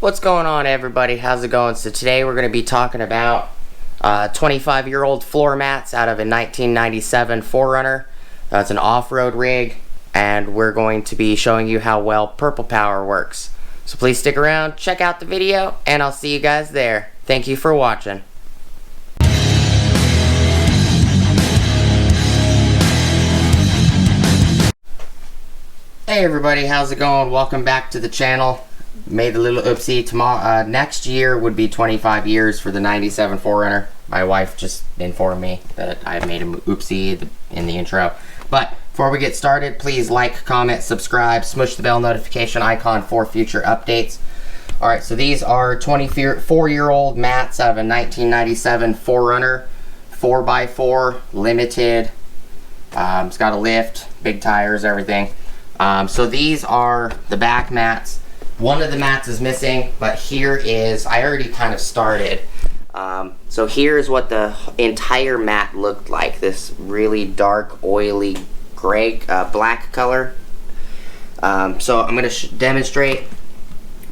What's going on, everybody? How's it going? So today we're going to be talking about 25-year-old floor mats out of a 1997 4runner. It's an off-road rig, and we're going to be showing you how well Purple Power works. So please stick around, check out the video, and I'll see you guys there. Thank you for watching. Hey everybody, how's it going? Welcome back to the channel. Made a little oopsie. Tomorrow, next year would be 25 years for the 97 4runner. My wife just informed me that I made an oopsie in the intro. But before we get started, please like, comment, subscribe, smush the bell notification icon for future updates. Alright, so these are 24-year-old mats out of a 1997 4runner, 4x4, limited. It's got a lift, big tires, everything. So these are the back mats. One of the mats is missing, but here is, I already kind of started. So here's what the entire mat looked like. This really dark, oily, gray, black color. So I'm going to demonstrate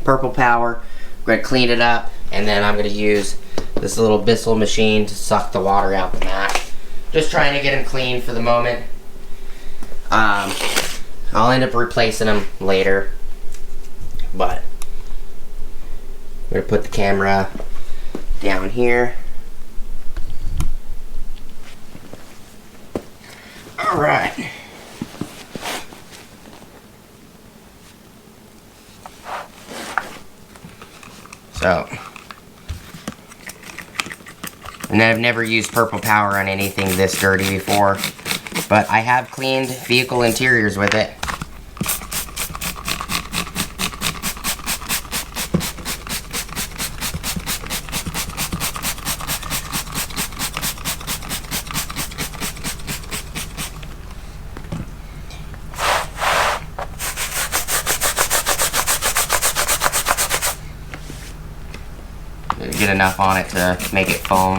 Purple Power. I'm going to clean it up, and then I'm going to use this little Bissell machine to suck the water out the mat. Just trying to get them clean for the moment. I'll end up replacing them later, but I'm going to put the camera down here. Alright. So, and I've never used Purple Power on anything this dirty before, but I have cleaned vehicle interiors with it. Get enough on it to make it foam.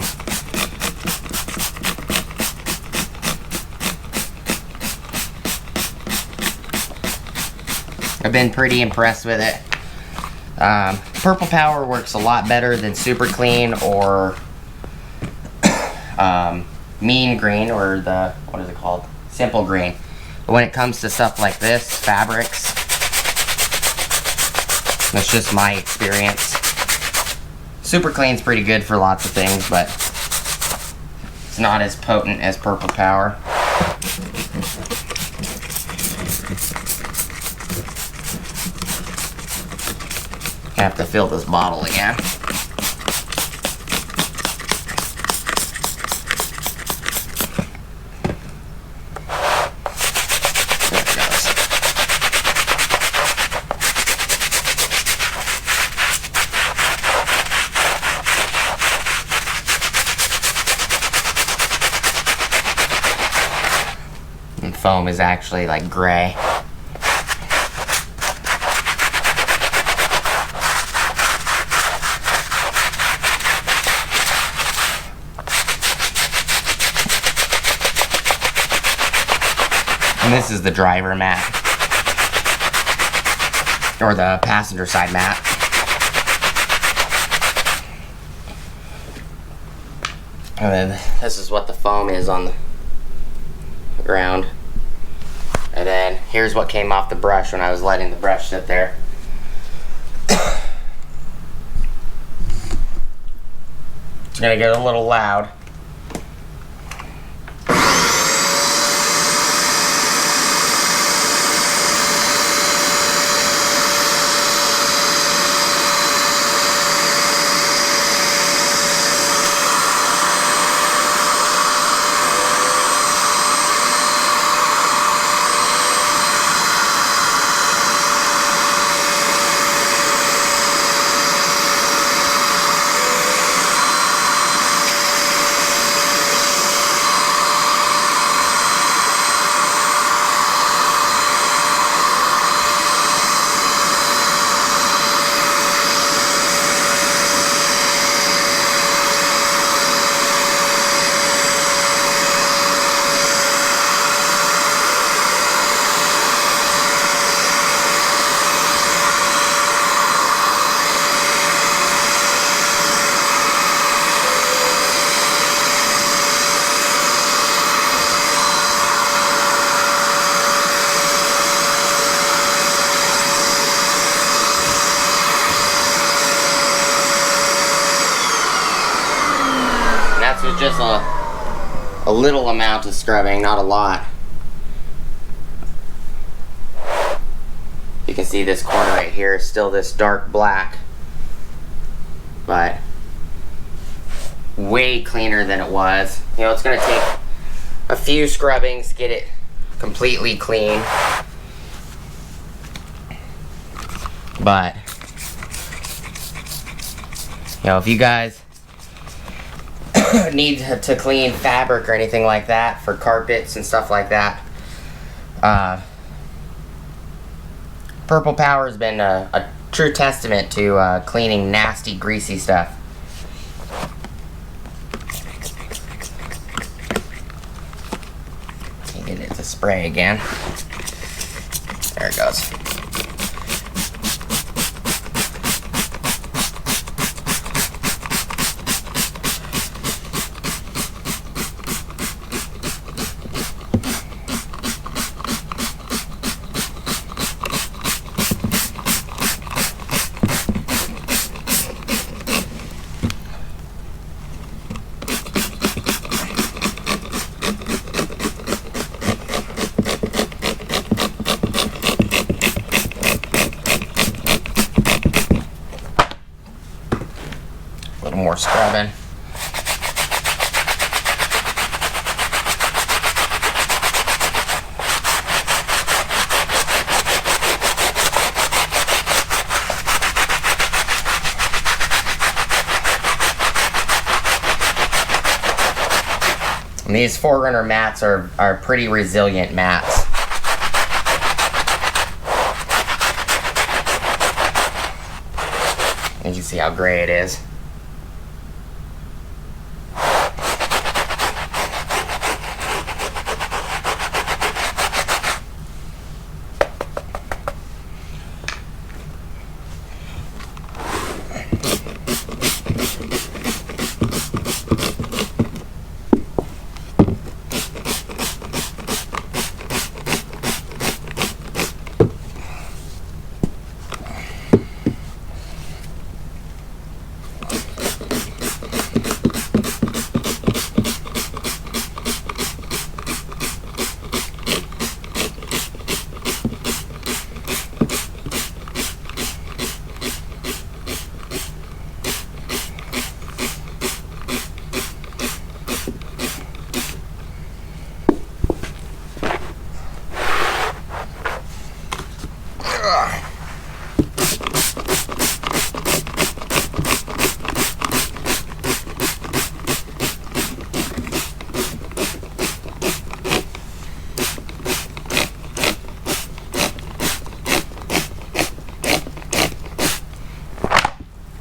I've been pretty impressed with it. Purple Power works a lot better than Super Clean or Mean Green, or the, what is it called? Simple Green. But when it comes to stuff like this, fabrics, that's just my experience. Super Clean's pretty good for lots of things, but it's not as potent as Purple Power. I have to fill this bottle again. There it goes. And foam is actually like gray. And this is the driver mat, or the passenger side mat. And then this is what the foam is on the ground. And then here's what came off the brush when I was letting the brush sit there. It's gonna get a little loud. was just a little amount of scrubbing, not a lot. You can see this corner right here is still this dark black, but way cleaner than it was. You know, it's gonna take a few scrubbings to get it completely clean, but you know, if you guys need to clean fabric or anything like that for carpets and stuff like that, Purple Power has been a true testament to cleaning nasty, greasy stuff. Get it to spray again. There it goes. More scrubbing. And these 4runner mats are pretty resilient mats. And you can see how gray it is.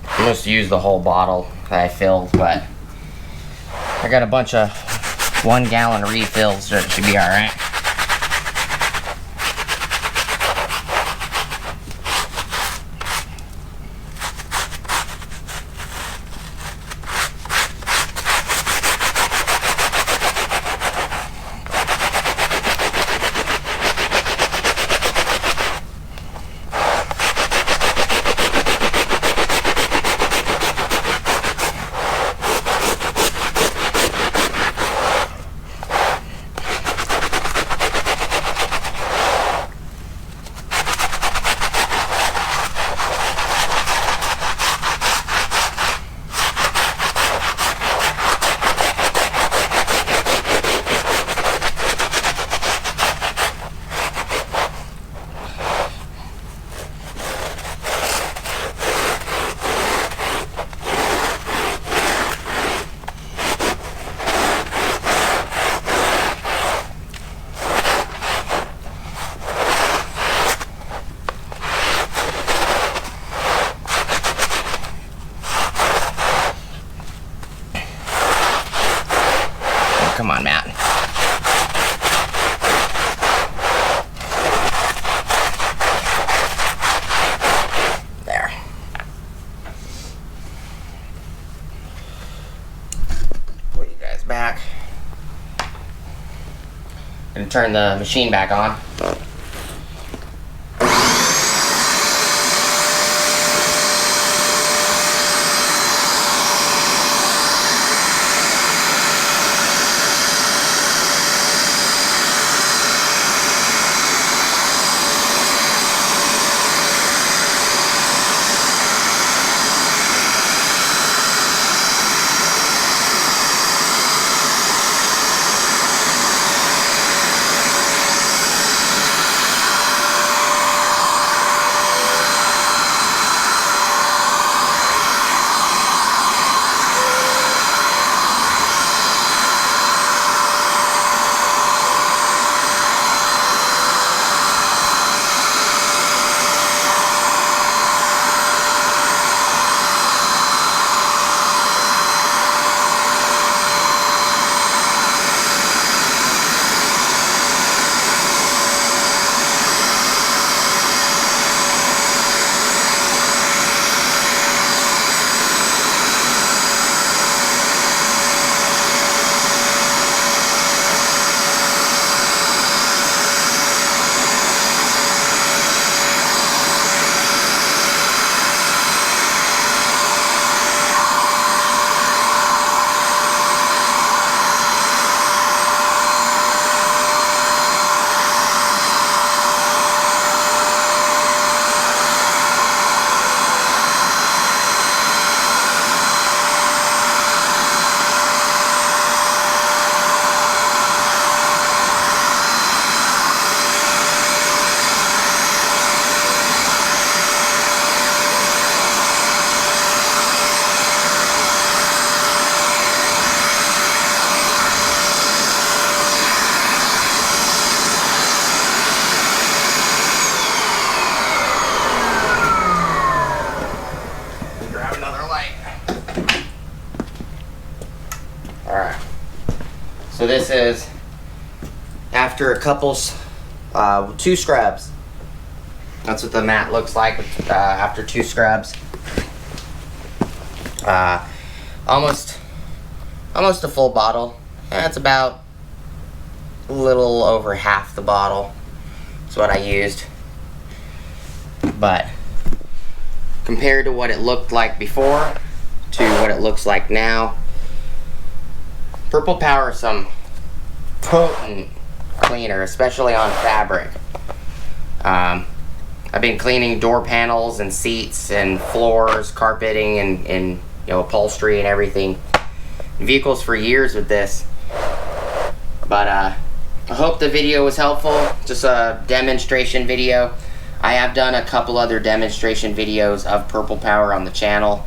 I almost used the whole bottle that I filled, but I got a bunch of 1 gallon refills, so it should be alright. Come on, Matt. There. Put you guys back. Gonna turn the machine back on. So this is after a couple, 2 scrubs. That's what the mat looks like after 2 scrubs. Almost a full bottle. That's about a little over half the bottle. That's what I used. But compared to what it looked like before to what it looks like now, Purple Power is some potent cleaner, especially on fabric. I've been cleaning door panels and seats and floors, carpeting and you know, upholstery and everything, vehicles for years with this. But I hope the video was helpful. Just a demonstration video. I have done a couple other demonstration videos of Purple Power on the channel.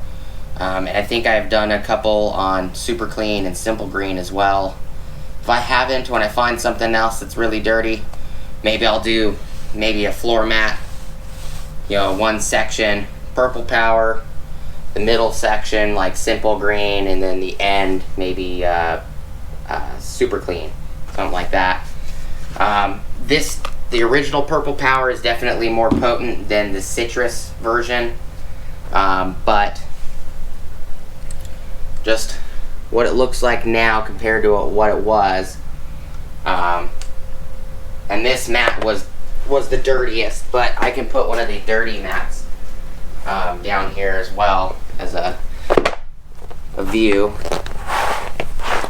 And I think I've done a couple on Super Clean and Simple Green as well. If I haven't, when I find something else that's really dirty, maybe I'll do a floor mat. You know, one section Purple Power, the middle section like Simple Green, and then the end maybe Super Clean, something like that. The original Purple Power is definitely more potent than the citrus version, but just what it looks like now compared to what it was. And this mat was the dirtiest, but I can put one of the dirty mats down here as well as a view.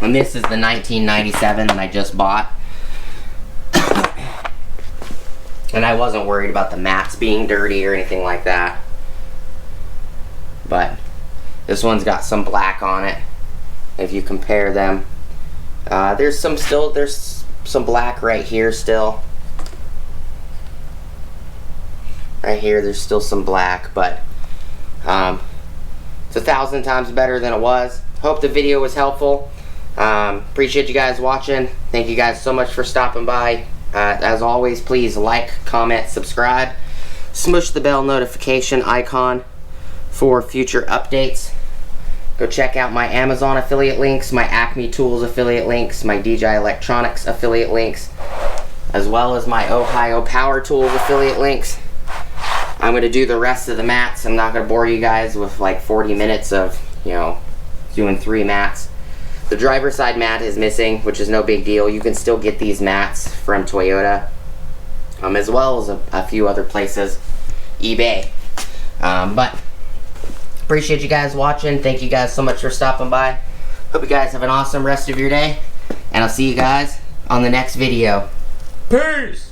And this is the 1997 that I just bought. And I wasn't worried about the mats being dirty or anything like that. But this one's got some black on it. If you compare them, there's some black right here still. Right here, there's still some black, but it's 1,000 times better than it was. Hope the video was helpful. Appreciate you guys watching. Thank you guys so much for stopping by. As always, please like, comment, subscribe. Smush the bell notification icon for future updates. Go check out my Amazon affiliate links, my Acme Tools affiliate links, my DJI Electronics affiliate links, as well as my Ohio Power Tools affiliate links. I'm going to do the rest of the mats. I'm not going to bore you guys with like 40 minutes of, you know, doing 3 mats. The driver's side mat is missing, which is no big deal. You can still get these mats from Toyota, as well as a few other places, eBay. But appreciate you guys watching. Thank you guys so much for stopping by. Hope you guys have an awesome rest of your day, and I'll see you guys on the next video. Peace!